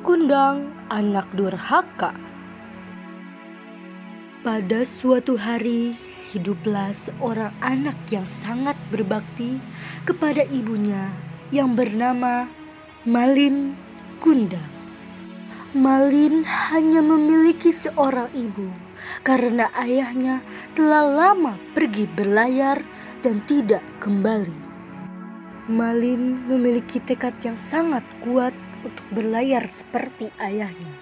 Kundang, anak durhaka. Pada suatu hari, hiduplah seorang anak yang sangat berbakti kepada ibunya yang bernama Malin Kundang. Malin hanya memiliki seorang ibu karena ayahnya telah lama pergi berlayar dan tidak kembali. Malin memiliki tekad yang sangat kuat untuk berlayar seperti ayahnya,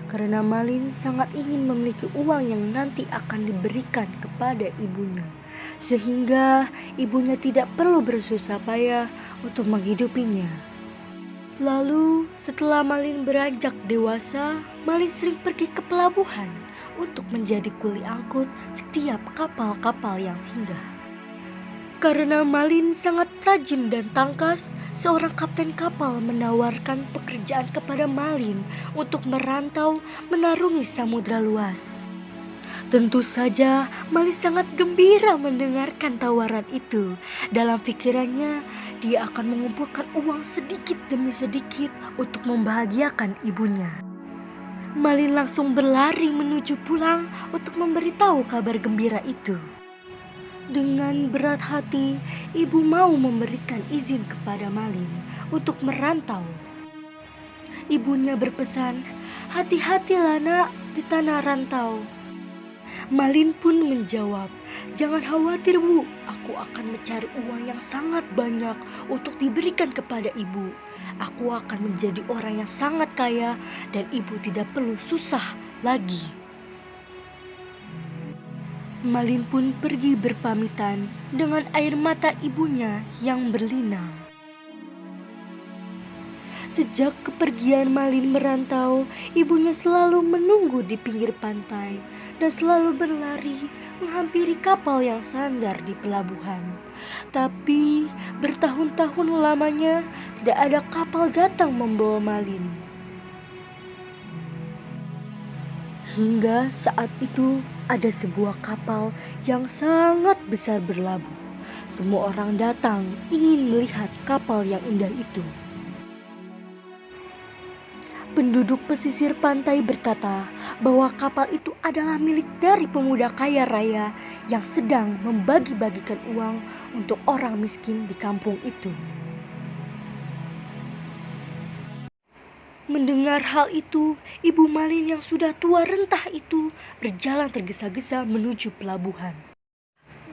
karena Malin sangat ingin memiliki uang yang nanti akan diberikan kepada ibunya, sehingga ibunya tidak perlu bersusah payah untuk menghidupinya. Lalu setelah Malin beranjak dewasa, Malin sering pergi ke pelabuhan untuk menjadi kuli angkut setiap kapal-kapal yang singgah. Karena Malin sangat rajin dan tangkas, seorang kapten kapal menawarkan pekerjaan kepada Malin untuk merantau menarungi samudra luas. Tentu saja Malin sangat gembira mendengarkan tawaran itu. Dalam pikirannya, dia akan mengumpulkan uang sedikit demi sedikit untuk membahagiakan ibunya. Malin langsung berlari menuju pulang untuk memberitahu kabar gembira itu. Dengan berat hati, ibu mau memberikan izin kepada Malin untuk merantau. Ibunya berpesan, "Hati-hatilah nak di tanah rantau." Malin pun menjawab, "Jangan khawatir bu, aku akan mencari uang yang sangat banyak untuk diberikan kepada ibu. Aku akan menjadi orang yang sangat kaya dan ibu tidak perlu susah lagi." Malin pun pergi berpamitan dengan air mata ibunya yang berlinang. Sejak kepergian Malin merantau, ibunya selalu menunggu di pinggir pantai dan selalu berlari menghampiri kapal yang sandar di pelabuhan. Tapi bertahun-tahun lamanya tidak ada kapal datang membawa Malin. Hingga saat itu ada sebuah kapal yang sangat besar berlabuh. Semua orang datang ingin melihat kapal yang indah itu. Penduduk pesisir pantai berkata bahwa kapal itu adalah milik dari pemuda kaya raya yang sedang membagi-bagikan uang untuk orang miskin di kampung itu. Mendengar hal itu, ibu Malin yang sudah tua rentah itu berjalan tergesa-gesa menuju pelabuhan.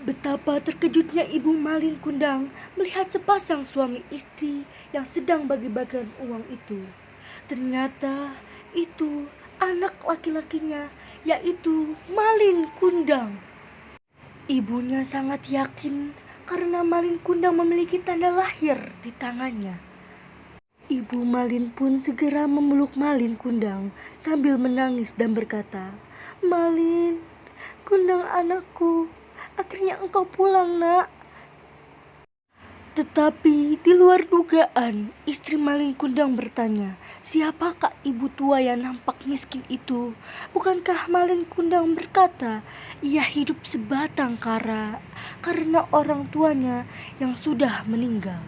Betapa terkejutnya ibu Malin Kundang melihat sepasang suami istri yang sedang bagi-bagikan uang itu. Ternyata itu anak laki-lakinya, yaitu Malin Kundang. Ibunya sangat yakin karena Malin Kundang memiliki tanda lahir di tangannya. Ibu Malin pun segera memeluk Malin Kundang sambil menangis dan berkata, "Malin, Kundang anakku, akhirnya engkau pulang nak." Tetapi di luar dugaan, istri Malin Kundang bertanya, "Siapakah ibu tua yang nampak miskin itu?" Bukankah Malin Kundang berkata, ia hidup sebatang kara karena orang tuanya yang sudah meninggal.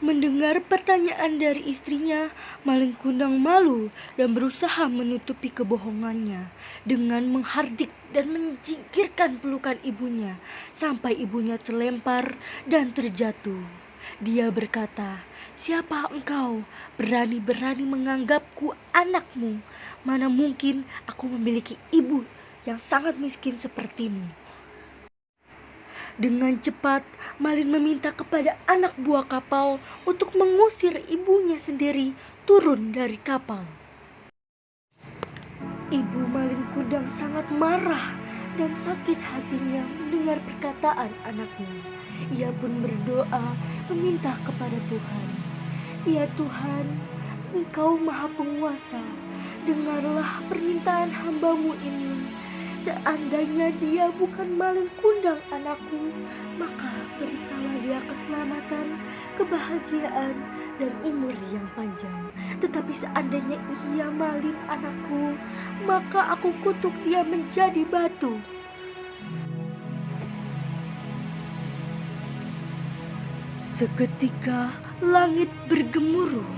Mendengar pertanyaan dari istrinya, Malin Kundang malu dan berusaha menutupi kebohongannya dengan menghardik dan menyingkirkan pelukan ibunya sampai ibunya terlempar dan terjatuh. Dia berkata, "Siapa engkau berani-berani menganggapku anakmu? Mana mungkin aku memiliki ibu yang sangat miskin sepertimu." Dengan cepat, Malin meminta kepada anak buah kapal untuk mengusir ibunya sendiri turun dari kapal. Ibu Malin Kundang sangat marah dan sakit hatinya mendengar perkataan anaknya. Ia pun berdoa meminta kepada Tuhan, "Ya Tuhan, Engkau Maha Penguasa, dengarlah permintaan hamba-Mu ini. Seandainya dia bukan Malin Kundang anakku, maka berikanlah dia keselamatan, kebahagiaan, dan umur yang panjang. Tetapi seandainya ia Malin anakku, maka aku kutuk dia menjadi batu." Seketika langit bergemuruh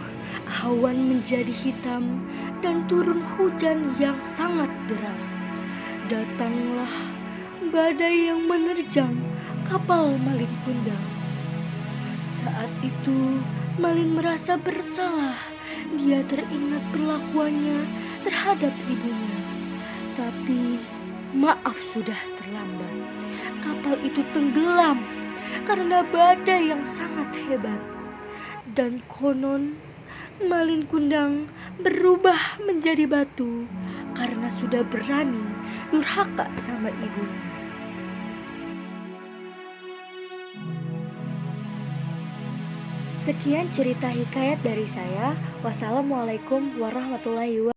Awan menjadi hitam dan turun hujan yang sangat deras. Datanglah badai yang menerjang kapal Malin Kundang. Saat itu Malin merasa bersalah. Dia teringat perlakuannya terhadap ibunya. Tapi maaf, sudah terlambat. Kapal itu tenggelam karena badai yang sangat hebat. Dan konon Malin Kundang berubah menjadi batu karena sudah berani durhaka sama ibunya. Sekian cerita hikayat dari saya. Wassalamualaikum warahmatullahi wabarakatuh.